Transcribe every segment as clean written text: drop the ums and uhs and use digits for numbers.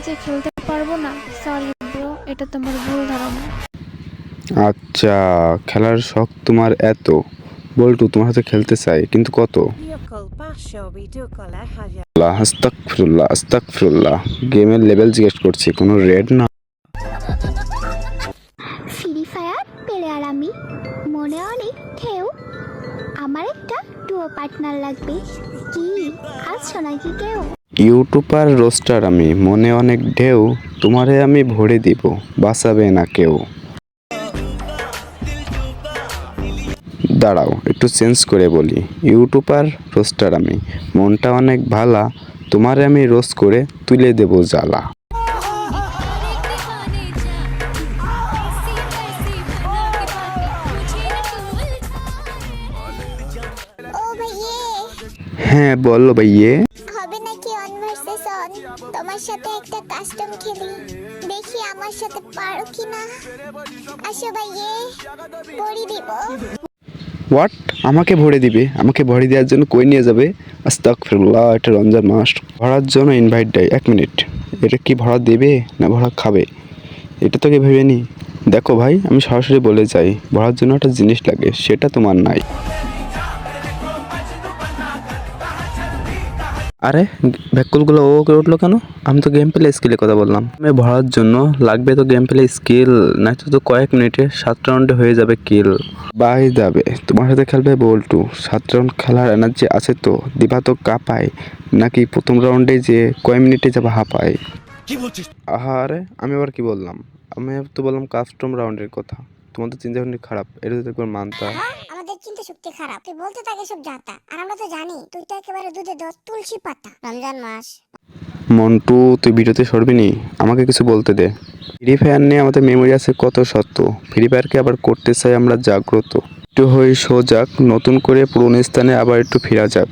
যে খেলতে পারবো না, সরি ব্রো, এটা তোমার ভুল ধারণা। আচ্ছা, খেলার শখ তোমার এত। বল্টু তোমার সাথে খেলতে চাই, কিন্তু কত? আস্তাগফিরুল্লাহ আস্তাগফিরুল্লাহ, গেমের লেভেল জিজ্ঞেস করছি, কোনো রেড না। ফ্রি ফায়ার প্লেয়ার আমি, মনে অনেক ঢেউ, আমার একটা ডুও পার্টনার লাগবে, কি আছো নাকি কেউ? ইউটিউবার রোস্টার আমি, মনে অনেক ঢেউ, তোমারে আমি ভরে দিব, বাঁচাবে না কেউ। দাঁড়াও একটু চেঞ্জ করে বলি, ইউটিউবার রোস্টার আমি, মনটা অনেক ভালা, তোমারে আমি রোস্ট করে তুলে দেব জ্বালা। ও ভাইয়ে, হ্যাঁ বলো ভাইয়ে। হবে নাকি অন ভার্সেস অন? তোমার সাথে একটা কাস্টম খেলি, দেখি আমার সাথে পারো কিনা। আসো ভাইয়ে, পড়ি দিব। হোয়াট? আমাকে ভরে দিবে? আমাকে ভরে দেওয়ার জন্য কই নিয়ে যাবে? আস্তাগফিরুল্লাহ, এটা রমজান মাস, ভরার জন্য ইনভাইট দেয়। এক মিনিট, এটা কি ভরা দেবে না ভরা খাবে? এটা তোকে ভেবে নি। দেখো ভাই, আমি সরাসরি বলে যাই, ভরার জন্য একটা জিনিস লাগে, সেটা তোমার নাই। আরে ভ্যাকুলগুলো ও করে উঠলো কেন? আমি তো গেম প্লে স্কিলের কথা বললাম। আমি ভরার জন্য লাগবে তো গেম প্লে স্কিল, নয়তো তো কয়েক মিনিটে 7 রাউন্ডে হয়ে যাবে কিল। বাই যাবে, তোমার সাথে খেলবে বল্টু, 7 রাউন্ড খেলার এনার্জি আছে তো? দিবা তো কাঁপায়, নাকি প্রথম রাউন্ডে যে কয় মিনিটে যাবে হাঁপায়? আহারে আমি আবার কি বললাম? আমি তো বললাম কাস্টম রাউন্ডের কথা। তোমার তো চিন্তা ভাবনা খারাপ, এটা যদি একবার মানতা। আমাদের চিন্তা শক্তি খারাপ, তুই বলতে থাকে সব জাতা, আর আমরা তো জানি তুই তো একেবারে দুধে দশ তুলসী পাতা। রমজান মাস। মন্টু তুই ভিডিওতে সরবি নি, আমাকে কিছু বলতে দে। ফ্রি ফায়ার নিয়ে আমাদের মেমোরি আছে কত শত, ফ্রি ফায়ারকে আবার করতে চাই আমরা জাগ্রত। একটু হয়ে শো যাক, নতুন করে পুরনো স্থানে আবার একটু ফেরা যাক।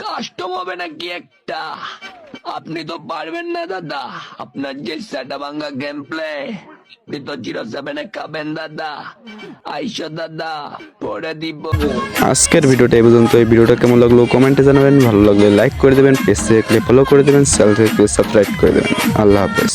কাস্টম হবে নাকি একটা? আপনি তো পারবেন না দাদা, আপনার যে সেটা ভাঙ্গা গেম প্লে তো 07-এ খাবেন দাদা। আইসো দাদা, পরে দিব। আজকের ভিডিওটা এই পর্যন্ত। এই ভিডিওটা কেমন লাগলো কমেন্টে জানাবেন, ভালো লাগলে লাইক করে দেবেন, পেজ থেকে ফলো করে দেবেন, চ্যানেল থেকে সাবস্ক্রাইব করে দেবেন। আল্লাহ হাফেজ।